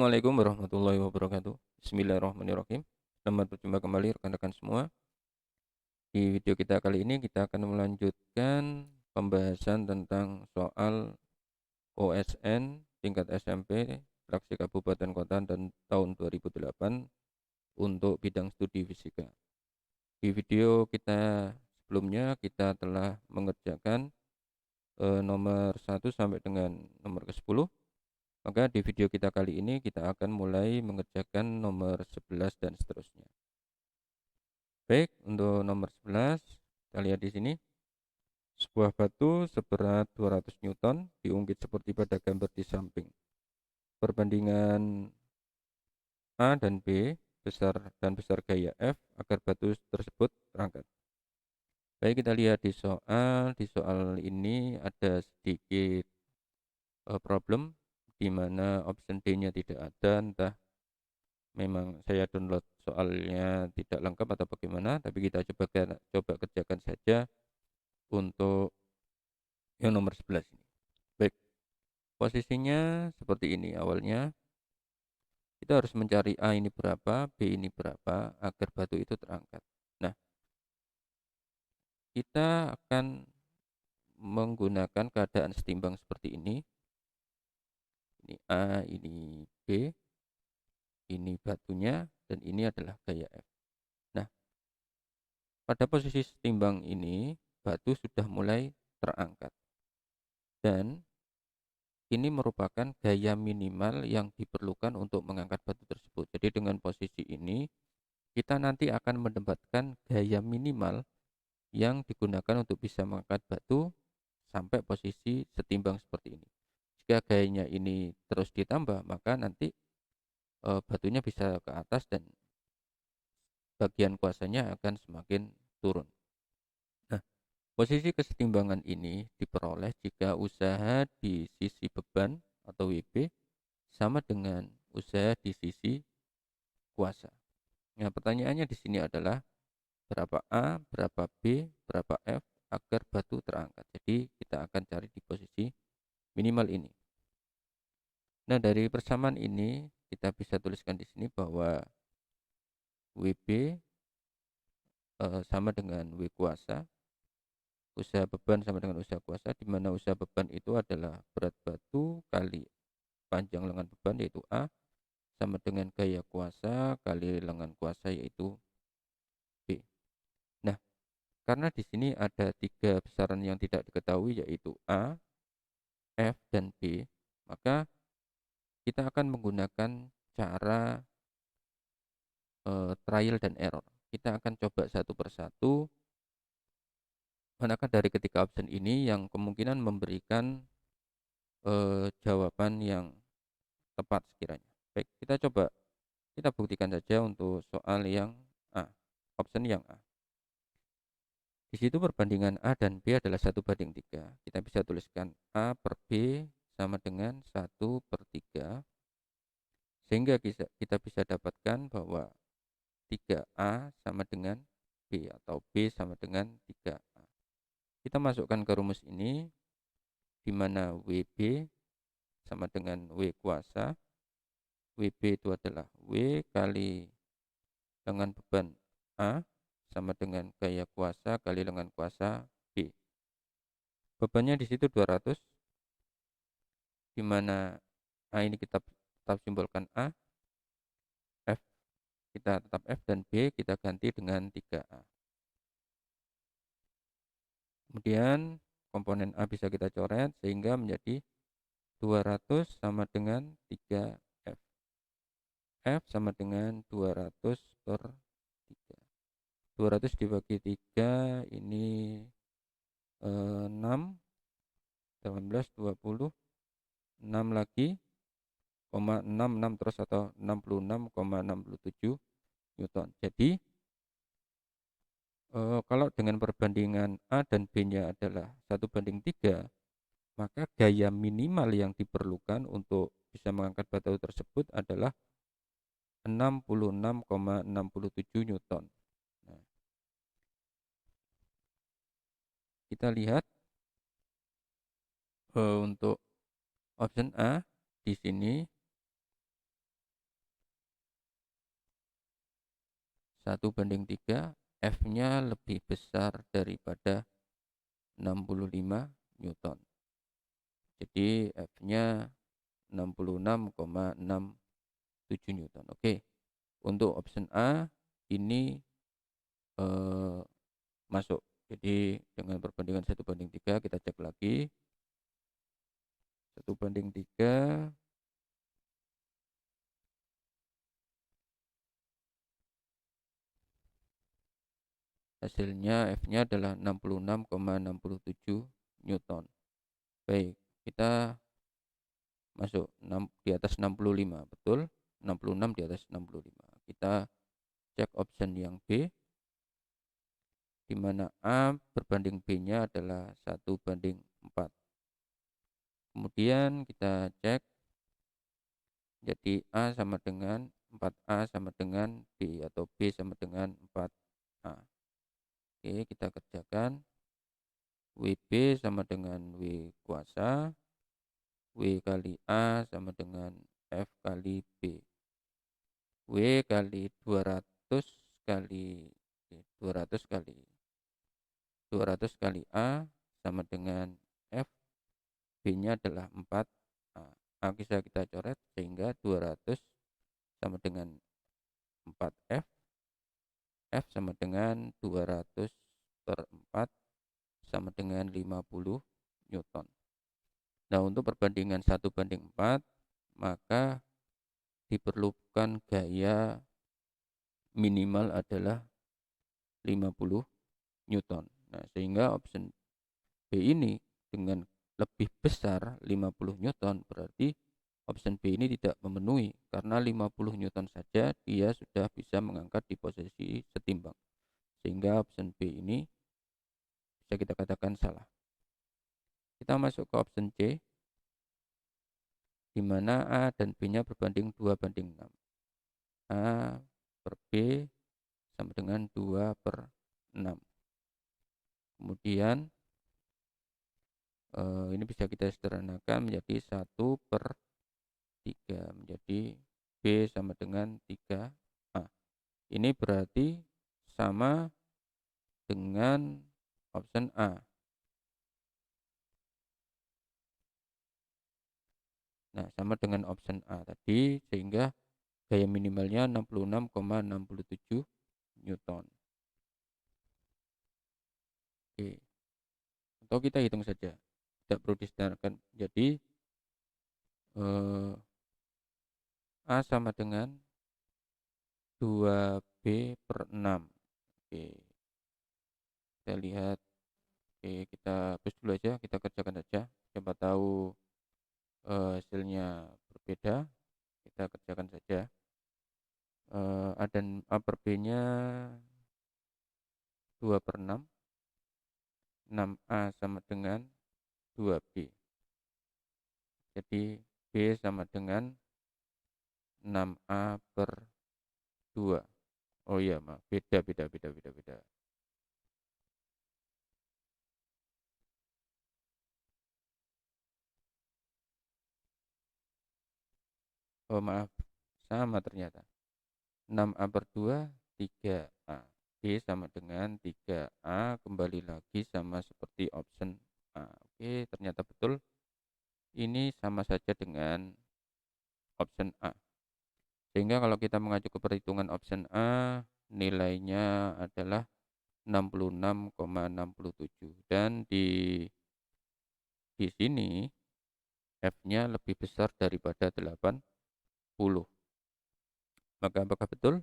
Assalamualaikum warahmatullahi wabarakatuh. Bismillahirrahmanirrahim. Selamat berjumpa kembali rekan-rekan semua. Di video kita kali ini kita akan melanjutkan pembahasan tentang soal OSN tingkat SMP fraksi kabupaten kota dan tahun 2008 untuk bidang studi fisika. Di video kita sebelumnya kita telah mengerjakan nomor 1 sampai dengan nomor ke-10. Maka di video kita kali ini kita akan mulai mengerjakan nomor 11 dan seterusnya. Baik, untuk nomor 11 kita lihat di sini. Sebuah batu seberat 200 Newton diungkit seperti pada gambar di samping. Perbandingan A dan B besar gaya F agar batu tersebut terangkat. Baik, kita lihat di soal. Di soal ini ada sedikit problem di mana option D-nya tidak ada, entah memang saya download soalnya tidak lengkap atau bagaimana, tapi kita coba kerjakan saja untuk yang nomor 11 ini. Baik, posisinya seperti ini. Awalnya kita harus mencari A ini berapa, B ini berapa agar batu itu terangkat. Nah, kita akan menggunakan keadaan setimbang seperti ini. Ini A, ini B, ini batunya, dan ini adalah gaya F. Nah, pada posisi setimbang ini batu sudah mulai terangkat, dan ini merupakan gaya minimal yang diperlukan untuk mengangkat batu tersebut. Jadi dengan posisi ini kita nanti akan mendapatkan gaya minimal yang digunakan untuk bisa mengangkat batu sampai posisi setimbang seperti ini. Jika gayanya ini terus ditambah, maka nanti batunya bisa ke atas dan bagian kuasanya akan semakin turun. Nah, posisi kesetimbangan ini diperoleh jika usaha di sisi beban atau WB sama dengan usaha di sisi kuasa. Nah, pertanyaannya di sini adalah berapa A, berapa B, berapa F agar batu terangkat. Jadi kita akan cari di posisi minimal ini. Nah, dari persamaan ini kita bisa tuliskan di sini bahwa WB sama dengan W kuasa, usaha beban sama dengan usaha kuasa, di mana usaha beban itu adalah berat batu kali panjang lengan beban yaitu A sama dengan gaya kuasa kali lengan kuasa yaitu B. Nah, karena di sini ada 3 besaran yang tidak diketahui yaitu A, F, dan B, maka kita akan menggunakan cara trial dan error. Kita akan coba satu persatu manakah dari ketiga option ini yang kemungkinan memberikan jawaban yang tepat sekiranya. Baik, kita buktikan saja untuk soal yang A, option yang A. Di situ perbandingan A dan B adalah 1:3. Kita bisa tuliskan A per B sama dengan 1/3. Sehingga kita bisa dapatkan bahwa 3A sama dengan B atau B sama dengan 3A. Kita masukkan ke rumus ini di mana WB sama dengan W kuasa. WB itu adalah W kali lengan beban A sama dengan gaya kuasa kali lengan kuasa B. Bebannya di situ 200, di mana A ini kita tetap simbolkan A, F kita tetap F, dan B kita ganti dengan 3A. Kemudian komponen A bisa kita coret sehingga menjadi 200 sama dengan 3F. F sama dengan 200 per 3. 200 dibagi 3 ini 6, 18, 20, 6 lagi, 66 terus atau 66,67 Newton. Jadi kalau dengan perbandingan A dan B-nya adalah 1:3, maka gaya minimal yang diperlukan untuk bisa mengangkat batu tersebut adalah 66,67 Newton. Nah, kita lihat untuk option A di sini 1:3, F-nya lebih besar daripada 65 Newton. Jadi F-nya 66,67 Newton. Oke. Untuk option A ini masuk. Jadi dengan perbandingan 1:3 kita cek lagi. 1:3 hasilnya F-nya adalah 66,67 Newton. Baik, kita masuk di atas 65, betul? 66 di atas 65. Kita cek option yang B, di mana A berbanding B-nya adalah 1:4. Kemudian kita cek, jadi A sama dengan 4A sama dengan B, atau B sama dengan 4A. Oke, kita kerjakan. WB sama dengan W kuasa, W kali A sama dengan F kali B. W kali 200 kali 200 kali A sama dengan F, B-nya adalah 4A. A bisa kita coret sehingga 200 sama dengan 4F, F sama dengan 200 per 4 sama dengan 50 Newton. Nah, untuk perbandingan 1:4, maka diperlukan gaya minimal adalah 50 Newton. Nah, sehingga option B ini dengan lebih besar 50 Newton, berarti option B ini tidak memenuhi, karena 50 Newton saja dia sudah bisa mengangkat di posisi setimbang. Sehingga option B ini bisa kita katakan salah. Kita masuk ke option C, di mana A dan B-nya berbanding 2:6. A per B sama dengan 2/6. Kemudian ini bisa kita sederhanakan menjadi 1/3, menjadi B sama dengan 3A. Ini berarti sama dengan option A. Nah, sama dengan option A tadi, sehingga gaya minimalnya 66,67 Newton. Oke. Atau kita hitung saja, tidak perlu disederhanakan. Jadi A sama dengan 2B/6. Oke, kita lihat. Oke, kita hapus dulu aja, kita kerjakan saja. Siapa tahu hasilnya berbeda. Kita kerjakan saja. A dan A per B-nya 2/6. 6A sama dengan 2B. Jadi B sama dengan 6A/2. Oh iya, maaf, beda. Oh maaf, sama ternyata. 6A/2, 3A. B sama dengan 3A, kembali lagi sama seperti option A. Oke, ternyata betul. Ini sama saja dengan option A. Sehingga kalau kita mengacu ke perhitungan option A, nilainya adalah 66,67. Dan di sini F-nya lebih besar daripada 80. Maka apakah betul?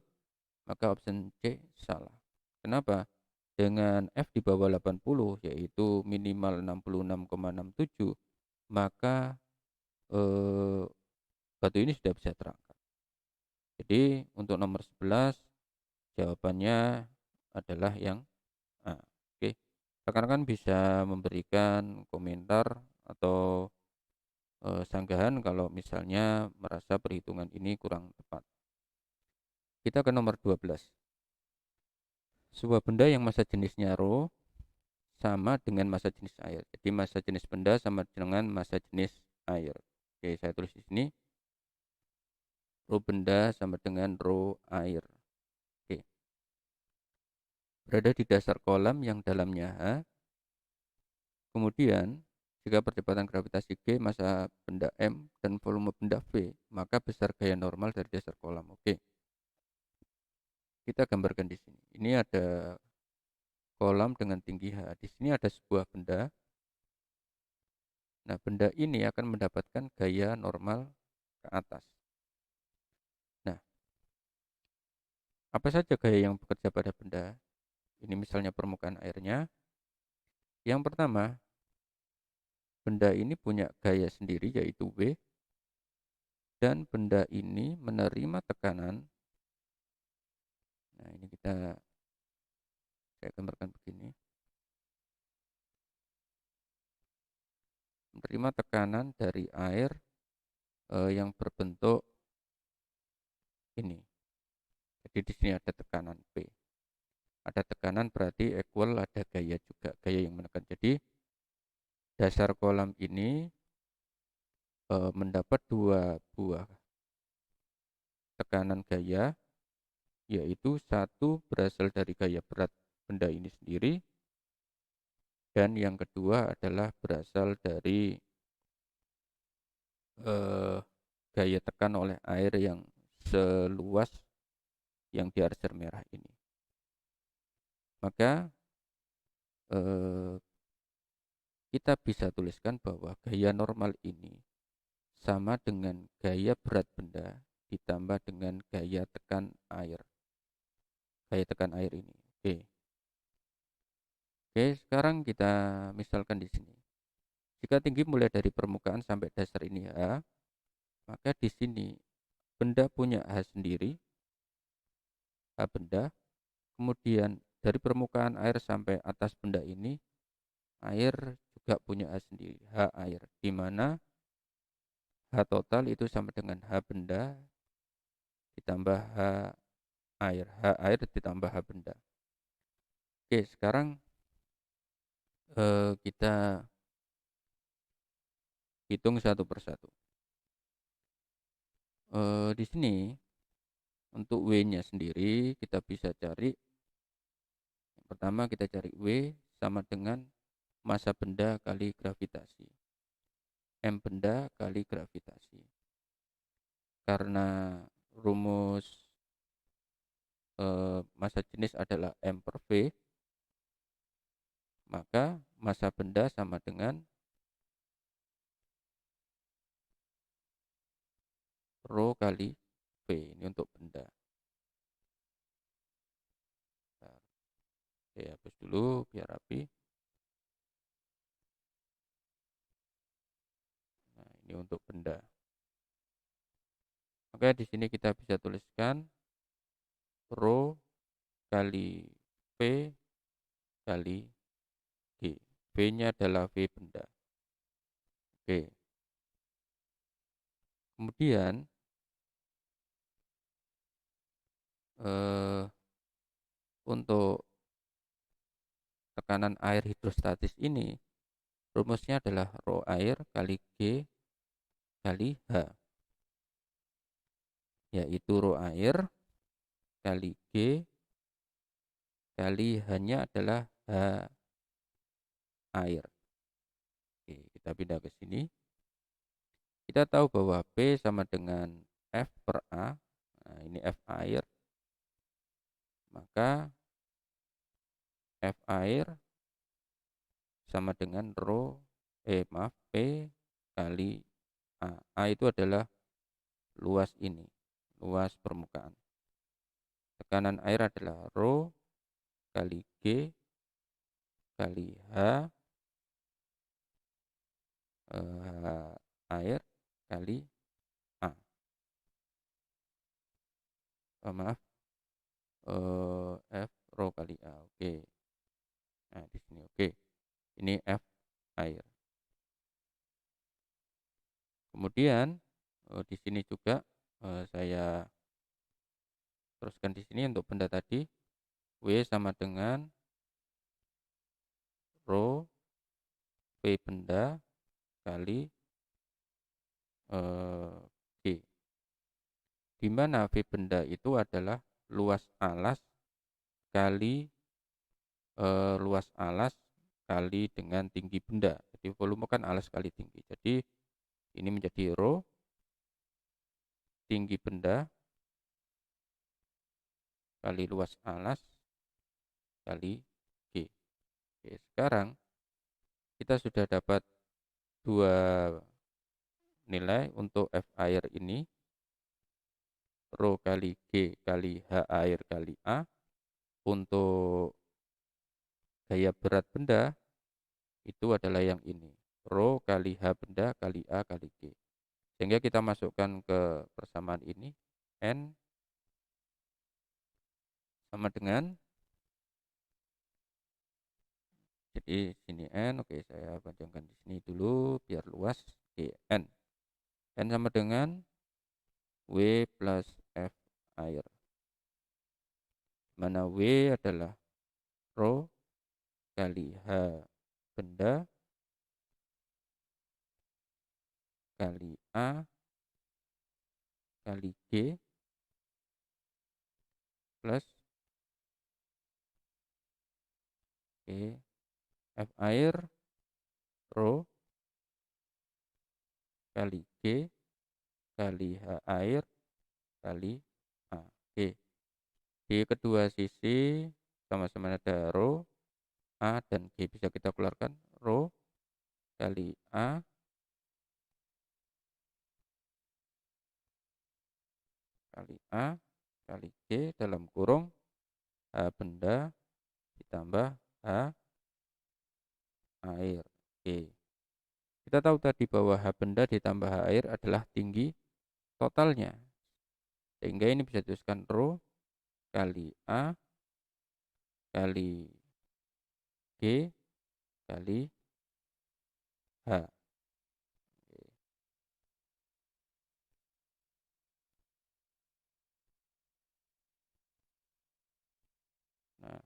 Maka option C salah. Kenapa? Dengan F di bawah 80, yaitu minimal 66,67, maka batu ini sudah bisa terangkat. Jadi untuk nomor 11 jawabannya adalah yang A. Oke. Rekan-rekan bisa memberikan komentar atau sanggahan kalau misalnya merasa perhitungan ini kurang tepat. Kita ke nomor 12. Sebuah benda yang massa jenisnya ρ sama dengan massa jenis air. Jadi massa jenis benda sama dengan massa jenis air. Oke, saya tulis di sini. Rho benda sama dengan rho air. Oke. berada di dasar kolam yang dalamnya H. Kemudian, jika percepatan gravitasi G, massa benda M, dan volume benda V, maka besar gaya normal dari dasar kolam. Oke, kita gambarkan di sini. Ini ada kolam dengan tinggi H. Di sini ada sebuah benda. Nah, benda ini akan mendapatkan gaya normal ke atas. Nah, apa saja gaya yang bekerja pada benda? Ini misalnya permukaan airnya. Yang pertama, benda ini punya gaya sendiri yaitu W, dan benda ini menerima tekanan. Nah, ini saya gambarkan begini. Menerima tekanan dari air yang berbentuk ini. Jadi di sini ada tekanan P. Ada tekanan berarti equal ada gaya juga, gaya yang menekan. Jadi dasar kolam ini mendapat dua buah tekanan gaya, yaitu satu berasal dari gaya berat benda ini sendiri, dan yang kedua adalah berasal dari gaya tekan oleh air yang seluas yang di arser merah ini. Maka kita bisa tuliskan bahwa gaya normal ini sama dengan gaya berat benda ditambah dengan gaya tekan air. Gaya tekan air ini. Oke. Oke, sekarang kita misalkan di sini. Jika tinggi mulai dari permukaan sampai dasar ini H, maka di sini benda punya H sendiri, H benda. Kemudian dari permukaan air sampai atas benda ini, air juga punya H sendiri, H air, di mana H total itu sama dengan H benda ditambah H air ditambah H benda. Oke, sekarang kita hitung satu persatu. Di sini untuk W-nya sendiri kita bisa cari. Yang pertama kita cari W sama dengan massa benda kali gravitasi. M benda kali gravitasi. Karena rumus massa jenis adalah M per V, maka massa benda sama dengan rho kali V. Ini untuk benda. Saya hapus dulu biar rapi. Nah, ini untuk benda. Oke, di sini kita bisa tuliskan rho kali V kali G. V-nya adalah V benda. Oke. Kemudian untuk tekanan air hidrostatis ini rumusnya adalah rho air kali G kali H, yaitu rho air kali G kali H-nya adalah H air. Oke, kita pindah ke sini. Kita tahu bahwa P sama dengan F per A. Nah, ini F air. Maka F air sama dengan P kali A. A itu adalah luas ini, luas permukaan. Tekanan air adalah rho kali G kali H, air kali A. Maaf, F rho kali A. Oke. Nah, di sini oke. Ini F air. Kemudian di sini juga saya teruskan di sini untuk benda tadi. W sama dengan rho V benda kali G, di mana V benda itu adalah luas alas kali luas alas kali dengan tinggi benda. Jadi volume kan alas kali tinggi. Jadi ini menjadi rho tinggi benda kali luas alas kali G. Oke, sekarang kita sudah dapat dua nilai untuk F air ini, rho kali G kali H air kali A. Untuk gaya berat benda itu adalah yang ini, rho kali H benda kali A kali G. Sehingga kita masukkan ke persamaan ini, N sama dengan, jadi sini N, oke saya panjangkan di sini dulu biar luas, oke, N sama dengan W plus F air, mana W adalah rho kali H benda kali A kali G plus F air rho kali G kali H air kali A. Oke. Di kedua sisi sama-sama ada rho, A dan G, bisa kita keluarkan rho kali A kali A kali G dalam kurung H benda ditambah H air. Oke. Kita tahu tadi bahwa H benda ditambah H air adalah tinggi totalnya. Sehingga ini bisa dituliskan rho kali A kali G kali H. Nah,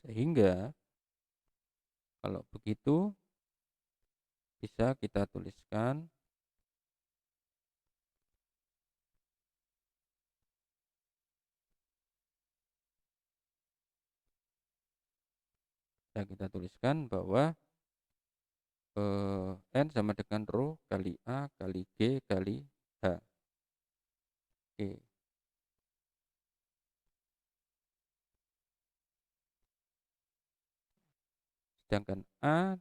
sehingga kalau begitu bisa kita tuliskan bahwa N sama dengan rho kali A kali G kali H. Oke. Sedangkan A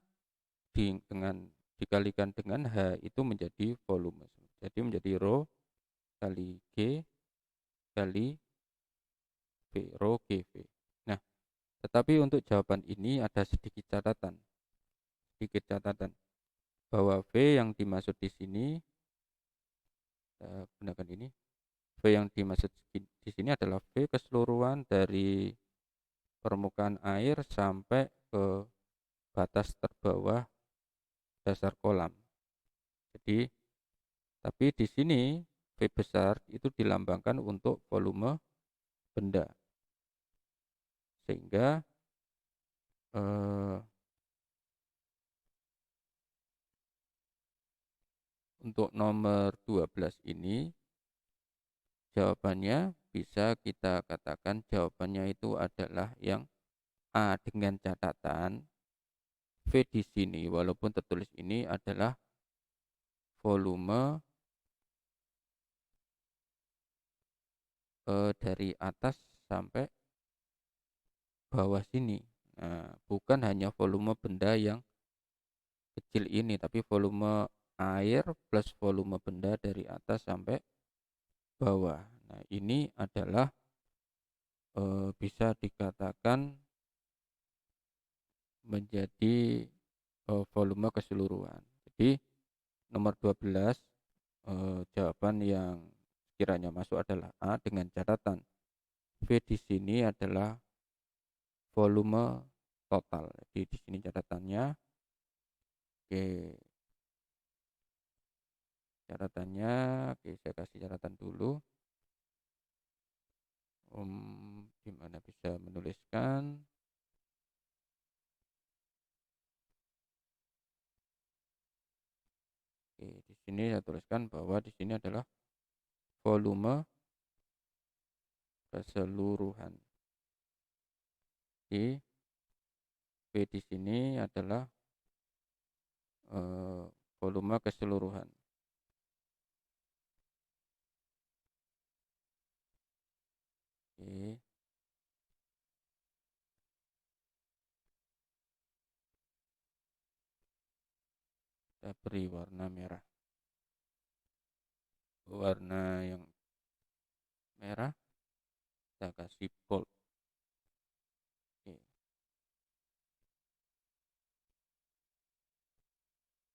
dikalikan dengan H itu menjadi volume. Jadi menjadi rho kali G kali V, rho GV. Nah, tetapi untuk jawaban ini ada sedikit catatan. Bahwa V yang dimaksud di sini, gunakan ini. V yang dimaksud di sini adalah V keseluruhan dari permukaan air sampai ke batas terbawah dasar kolam. Jadi, tapi di sini V besar itu dilambangkan untuk volume benda. Sehingga untuk nomor 12 ini jawabannya bisa kita katakan jawabannya itu adalah yang A, dengan catatan V di sini walaupun tertulis ini adalah volume dari atas sampai bawah sini. Nah, bukan hanya volume benda yang kecil ini, tapi volume air plus volume benda dari atas sampai bawah. Nah, ini adalah bisa dikatakan menjadi volume keseluruhan. Jadi nomor 12 jawaban yang kiranya masuk adalah A dengan catatan V di sini adalah volume total. Jadi di sini catatannya, oke, oke saya kasih catatan dulu. Gimana bisa menuliskan? Oke, di sini saya tuliskan bahwa di sini adalah volume keseluruhan. Di V di sini adalah volume keseluruhan. Oke. Kita beri warna merah. Warna yang merah kita kasih bold. Oke.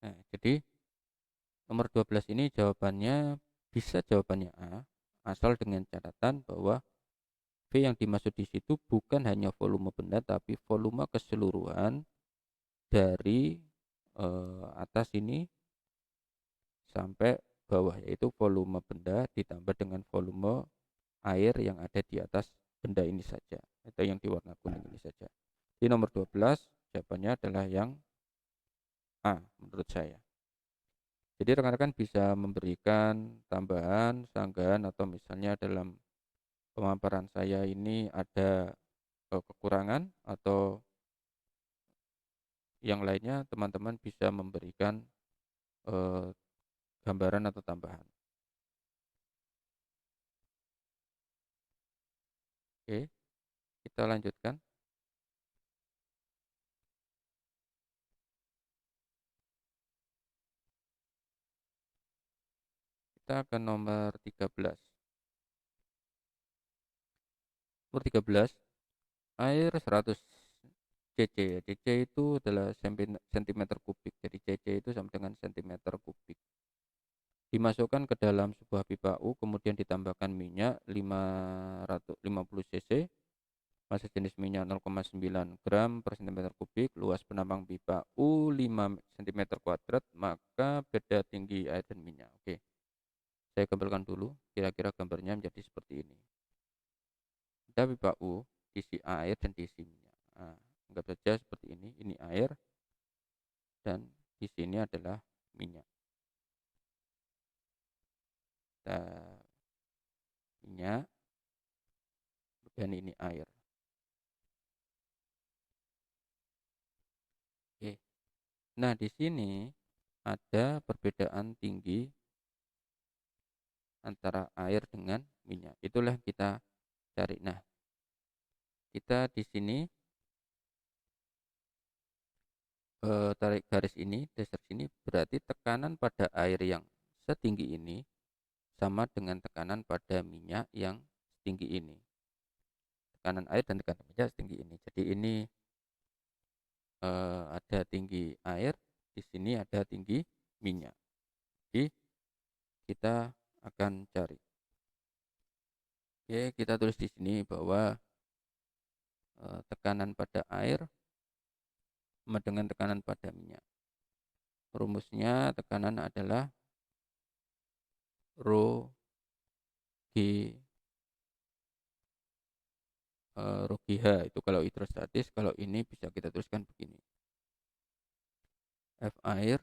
Nah, jadi nomor 12 ini jawabannya bisa jawabannya A, asal dengan catatan bahwa V yang dimaksud di situ bukan hanya volume benda tapi volume keseluruhan dari atas ini sampai bawah, yaitu volume benda ditambah dengan volume air yang ada di atas benda ini saja atau yang di warna kuning ini saja. Di nomor 12 jawabannya adalah yang A menurut saya. Jadi rekan-rekan bisa memberikan tambahan, sanggahan, atau misalnya dalam pemaparan saya ini ada kekurangan atau yang lainnya, teman-teman bisa memberikan gambaran atau tambahan. Oke, kita lanjutkan. Kita ke nomor 13. Nomor 13, air 100 cc ya. Cc itu adalah sentimeter kubik. Jadi cc itu sama dengan sentimeter kubik. Dimasukkan ke dalam sebuah pipa U, kemudian ditambahkan minyak 550 cc, massa jenis minyak 0,9 gram per cm kubik, luas penampang pipa U 5 cm kuadrat, maka beda tinggi air dan minyak. Oke, saya gambarkan dulu, kira-kira gambarnya menjadi seperti ini. Ada pipa U, diisi air dan diisi minyak. Nah, anggap saja seperti ini air, dan di sini adalah minyak. Minyak, dan ini air. Oke. Nah, di sini ada perbedaan tinggi antara air dengan minyak. Itulah kita cari. Nah, kita di sini tarik garis ini, dasar sini, berarti tekanan pada air yang setinggi ini sama dengan tekanan pada minyak yang setinggi ini. Tekanan air dan tekanan minyak setinggi ini. Jadi ini ada tinggi air, di sini ada tinggi minyak. Jadi kita akan cari. Oke, kita tulis di sini bahwa tekanan pada air sama dengan tekanan pada minyak. Rumusnya tekanan adalah rho G rho GH itu kalau hidrostatis. Kalau ini bisa kita tuliskan begini. F air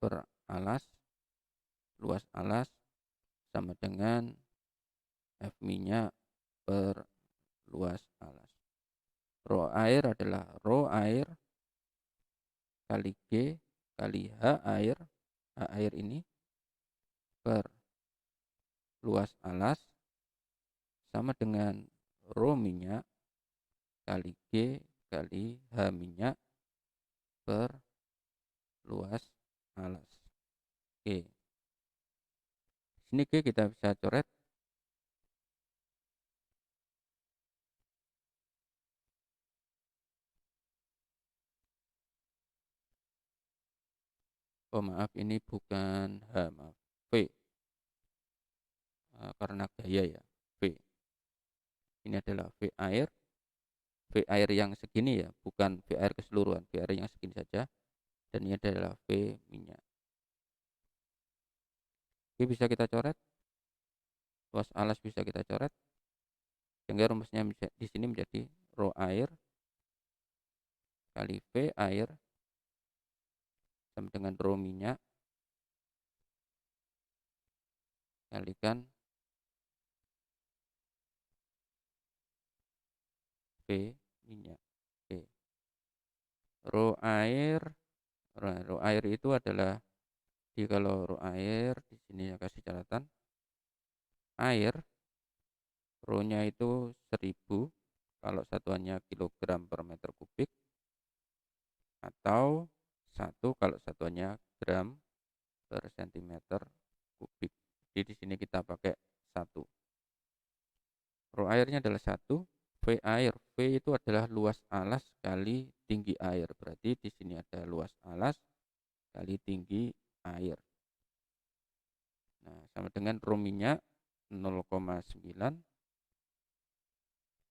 per alas, luas alas, sama dengan F minyak per luas alas. Rho air adalah rho air kali G kali H air ini per luas alas sama dengan rho minyak kali G kali H minyak per luas alas. Oke. Sini G kita bisa coret. Oh maaf, ini bukan H, maaf. V. Karena gaya ya. V. Ini adalah V air. V air yang segini ya, bukan V air keseluruhan. V air yang segini saja. Dan ini adalah V minyak. Oke, bisa kita coret. Luas alas bisa kita coret. Sehingga rumusnya di sini menjadi rho air kali V air sama dengan rho minyak kalikan V minyak. Oke. Rho air, rho air itu adalah, kalau rho air di sini ya kasih catatan, air rho-nya itu 1000 kalau satuannya kilogram per meter kubik, atau 1 kalau satuannya gram per sentimeter kubik. Jadi di sini kita pakai 1. Rho airnya adalah 1, V air. V itu adalah luas alas kali tinggi air. Berarti di sini ada luas alas kali tinggi air. Nah, sama dengan rho minyak 0,9.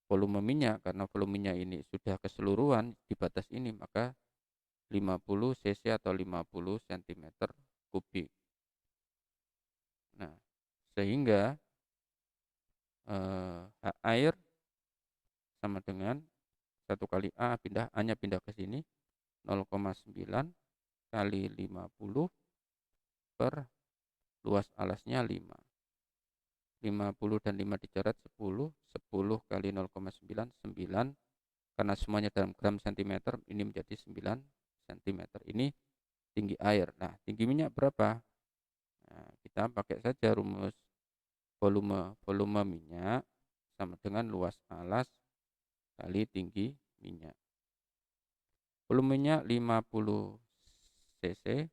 Volume minyak, karena volume minyak ini sudah keseluruhan di batas ini, maka 50 cc atau 50 cm kubik. Nah, sehingga air sama dengan 1 kali A, A-nya pindah ke sini, 0,9 kali 50 per luas alasnya 5. 50 dan 5 dicoret 10, 10 kali 0,9, 9. Karena semuanya dalam gram cm, ini menjadi 9 cm. Ini tinggi air. Nah, tinggi minyak berapa? Nah, kita pakai saja rumus volume minyak sama dengan luas alas kali tinggi minyak. Volume minyak 50 cc,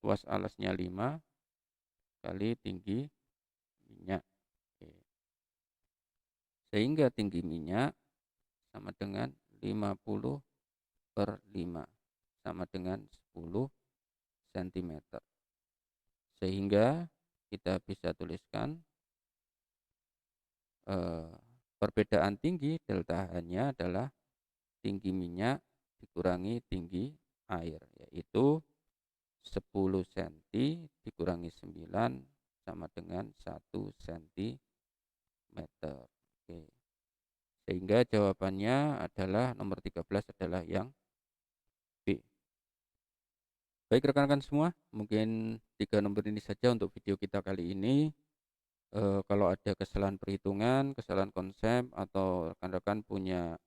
luas alasnya 5 kali tinggi minyak. Oke. Sehingga tinggi minyak sama dengan 50 per 5 sama dengan 10 cm. Sehingga kita bisa tuliskan perbedaan tinggi delta H-nya adalah tinggi minyak dikurangi tinggi air, yaitu 10 cm dikurangi 9 sama dengan 1 cm. Oke. Sehingga jawabannya adalah nomor 13 adalah yang B. Baik rekan-rekan semua, mungkin 3 nomor ini saja untuk video kita kali ini. Kalau ada kesalahan perhitungan, kesalahan konsep, atau rekan-rekan punya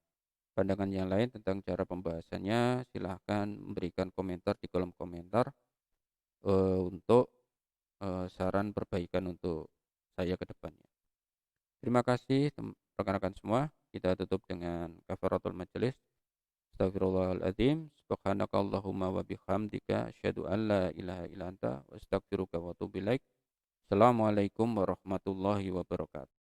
pandangan yang lain tentang cara pembahasannya, silahkan memberikan komentar di kolom komentar untuk saran perbaikan untuk saya ke depannya. Terima kasih rekan-rekan semua. Kita tutup dengan kafaratul majelis. Astagfirullahaladzim. Subhanakallahumma wa bihamdika asyhadu an la ilaha illa anta wa astaghfiruka wa atubu ilaik. Assalamualaikum warahmatullahi wabarakatuh.